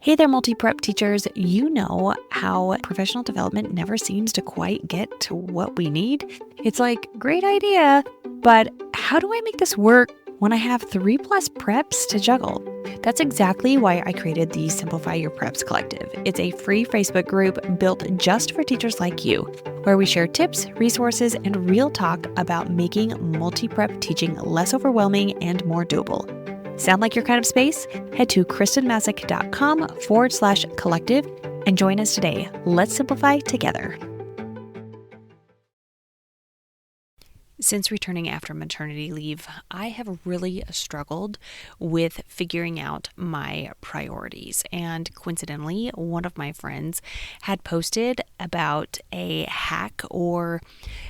Hey there, multi-prep teachers. You know how professional development never seems to quite get to what we need? It's like, great idea, but how do I make this work when I have 3+ preps to juggle? That's exactly why I created the Simplify Your Preps Collective. It's a free Facebook group built just for teachers like you, where we share tips, resources, and real talk about making multi-prep teaching less overwhelming and more doable. Sound like your kind of space? Head to kristenmasick.com/collective and join us today. Let's simplify together. Since returning after maternity leave, I have really struggled with figuring out my priorities. And coincidentally, one of my friends had posted about a hack or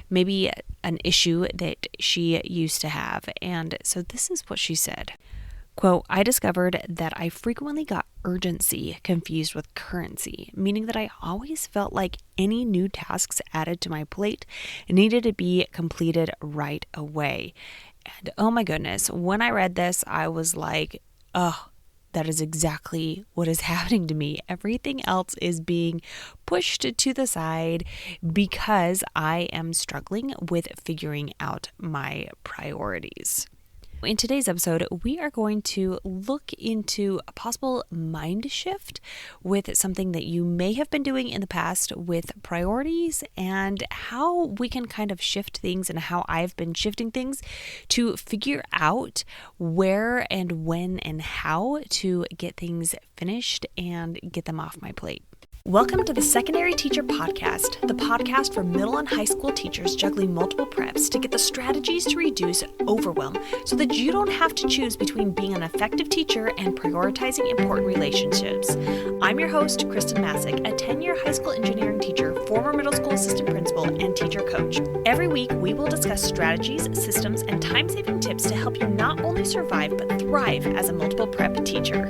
maybe an issue that she used to have. And so this is what she said. Quote, I discovered that I frequently got urgency confused with currency, meaning that I always felt like any new tasks added to my plate needed to be completed right away. And oh my goodness, when I read this, I was like, oh, that is exactly what is happening to me. Everything else is being pushed to the side because I am struggling with figuring out my priorities. In today's episode, we are going to look into a possible mind shift with something that you may have been doing in the past with priorities and how we can kind of shift things and how I've been shifting things to figure out where and when and how to get things finished and get them off my plate. Welcome to the Secondary Teacher Podcast, the podcast for middle and high school teachers juggling multiple preps to get the strategies to reduce overwhelm so that you don't have to choose between being an effective teacher and prioritizing important relationships. I'm your host, Kristen Masick, a 10-year high school engineering teacher, former middle school assistant principal, and teacher coach. Every week, we will discuss strategies, systems, and time-saving tips to help you not only survive but thrive as a multiple prep teacher.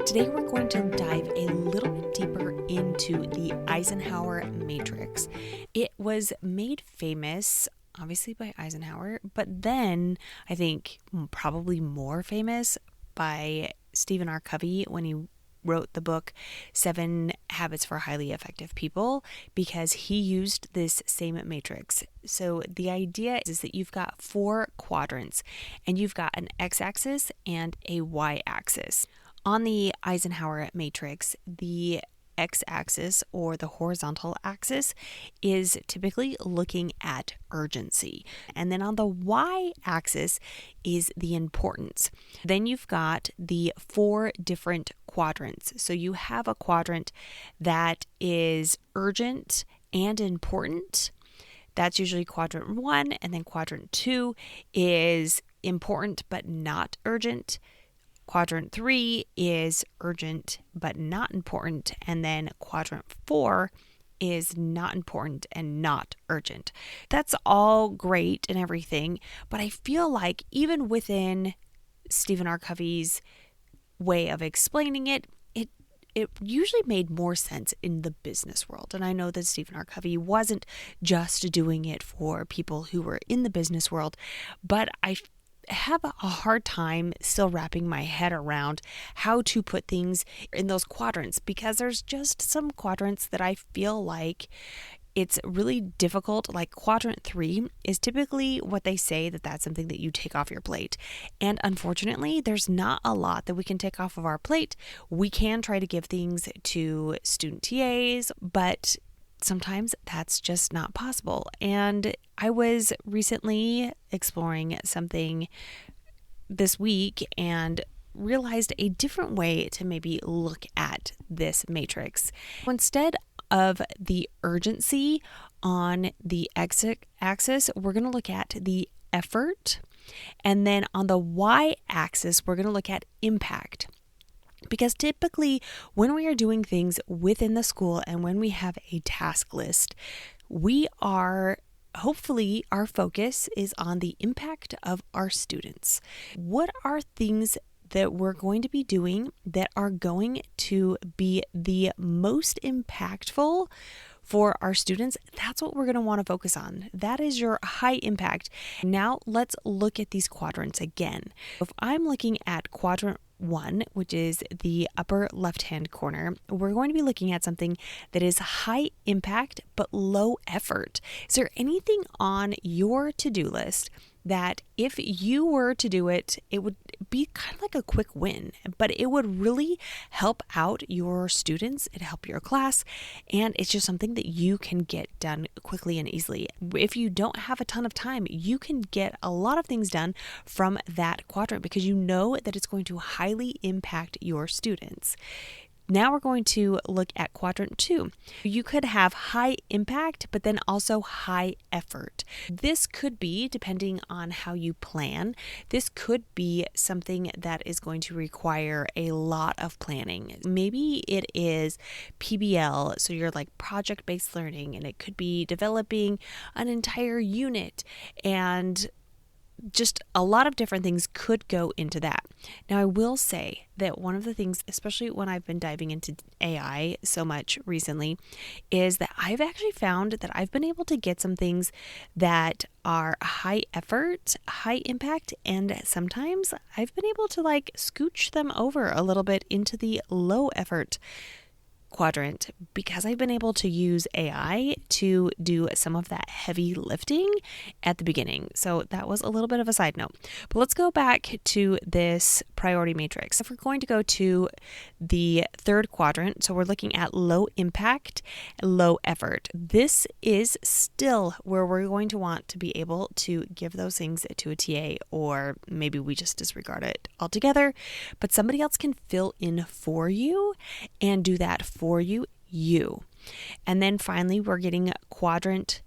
Today, we're going to dive a little bit deeper into the Eisenhower Matrix. It was made famous, obviously, by Eisenhower, but then I think probably more famous by Stephen R. Covey when he wrote the book 7 Habits for Highly Effective People, because he used this same matrix. So the idea is that you've got 4 quadrants and you've got an x-axis and a y-axis. On the Eisenhower matrix, the x-axis or the horizontal axis is typically looking at urgency. And then on the y-axis is the importance. Then you've got the 4 different quadrants. So you have a quadrant that is urgent and important. That's usually quadrant 1, and then quadrant 2 is important but not urgent. Quadrant 3 is urgent but not important, and then quadrant 4 is not important and not urgent. That's all great and everything, but I feel like even within Stephen R. Covey's way of explaining it, it usually made more sense in the business world. And I know that Stephen R. Covey wasn't just doing it for people who were in the business world, but I have a hard time still wrapping my head around how to put things in those quadrants, because there's just some quadrants that I feel like it's really difficult. Like quadrant 3 is typically what they say that's something that you take off your plate. And unfortunately, there's not a lot that we can take off of our plate. We can try to give things to student TAs, but sometimes that's just not possible. And I was recently exploring something this week and realized a different way to maybe look at this matrix. Instead of the urgency on the x-axis, we're going to look at the effort. And then on the y-axis, we're going to look at impact. Because typically when we are doing things within the school and when we have a task list, hopefully our focus is on the impact of our students. What are things that we're going to be doing that are going to be the most impactful for our students? That's what we're going to want to focus on. That is your high impact. Now let's look at these quadrants again. If I'm looking at quadrant one, which is the upper left-hand corner, we're going to be looking at something that is high impact but low effort. Is there anything on your to-do list that if you were to do it, it would be kind of like a quick win, but it would really help out your students, it'd help your class, and it's just something that you can get done quickly and easily. If you don't have a ton of time, you can get a lot of things done from that quadrant because you know that it's going to highly impact your students. Now we're going to look at quadrant 2. You could have high impact, but then also high effort. This could be, depending on how you plan, this could be something that is going to require a lot of planning. Maybe it is PBL, so you're like project-based learning, and it could be developing an entire unit, and just a lot of different things could go into that. Now, I will say that one of the things, especially when I've been diving into AI so much recently, is that I've actually found that I've been able to get some things that are high effort, high impact, and sometimes I've been able to like scooch them over a little bit into the low effort quadrant because I've been able to use AI to do some of that heavy lifting at the beginning. So that was a little bit of a side note. But let's go back to this priority matrix. If we're going to go to the third quadrant, so we're looking at low impact, low effort. This is still where we're going to want to be able to give those things to a TA, or maybe we just disregard it altogether, but somebody else can fill in for you and do that for you. And then finally, we're getting quadrant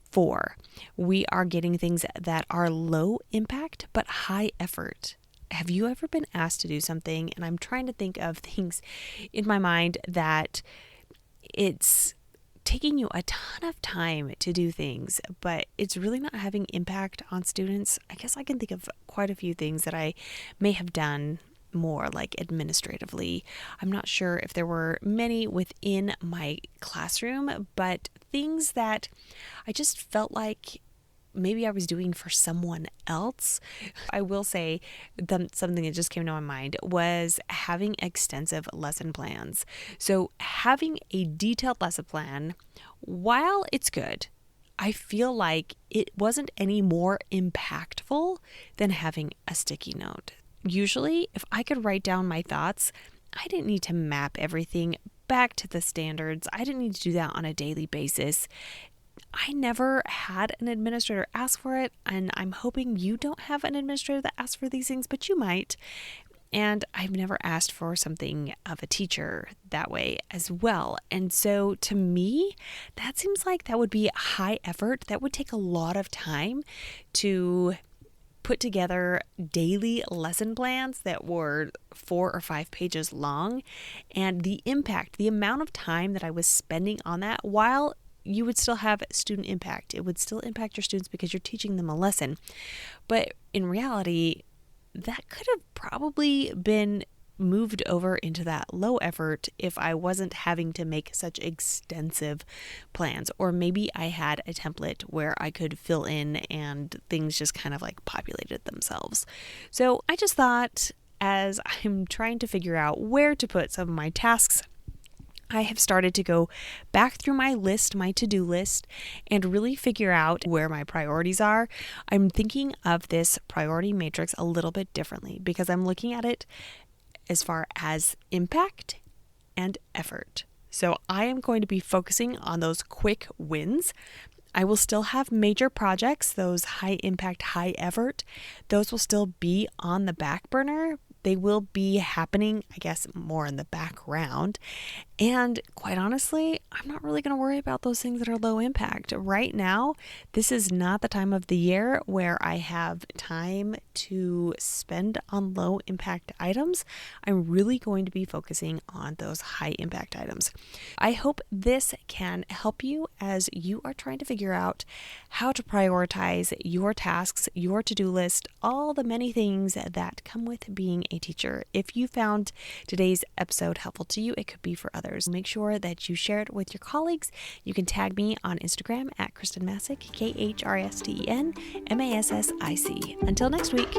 4. We are getting things that are low impact but high effort. Have you ever been asked to do something? And I'm trying to think of things in my mind that it's taking you a ton of time to do things, but it's really not having impact on students. I guess I can think of quite a few things that I may have done more like administratively. I'm not sure if there were many within my classroom, but things that I just felt like maybe I was doing for someone else. I will say that something that just came to my mind was having extensive lesson plans. So having a detailed lesson plan, while it's good, I feel like it wasn't any more impactful than having a sticky note. Usually, if I could write down my thoughts, I didn't need to map everything back to the standards. I didn't need to do that on a daily basis. I never had an administrator ask for it, and I'm hoping you don't have an administrator that asks for these things, but you might. And I've never asked for something of a teacher that way as well. And so to me, that seems like that would be high effort. That would take a lot of time to put together daily lesson plans that were 4 or 5 pages long, and the impact, the amount of time that I was spending on that, while you would still have student impact, it would still impact your students because you're teaching them a lesson. But in reality, that could have probably been moved over into that low effort if I wasn't having to make such extensive plans, or maybe I had a template where I could fill in and things just kind of like populated themselves. So I just thought, as I'm trying to figure out where to put some of my tasks, I have started to go back through my list, my to-do list, and really figure out where my priorities are. I'm thinking of this priority matrix a little bit differently because I'm looking at it as far as impact and effort. So I am going to be focusing on those quick wins. I will still have major projects, those high impact, high effort. Those will still be on the back burner. They will be happening, I guess, more in the background. And quite honestly, I'm not really going to worry about those things that are low impact. Right now, this is not the time of the year where I have time to spend on low impact items. I'm really going to be focusing on those high impact items. I hope this can help you as you are trying to figure out how to prioritize your tasks, your to-do list, all the many things that come with being a teacher. If you found today's episode helpful to you, it could be for others. Make sure that you share it with your colleagues. You can tag me on Instagram at Kristen Massick, KhrstenMassic. Until next week.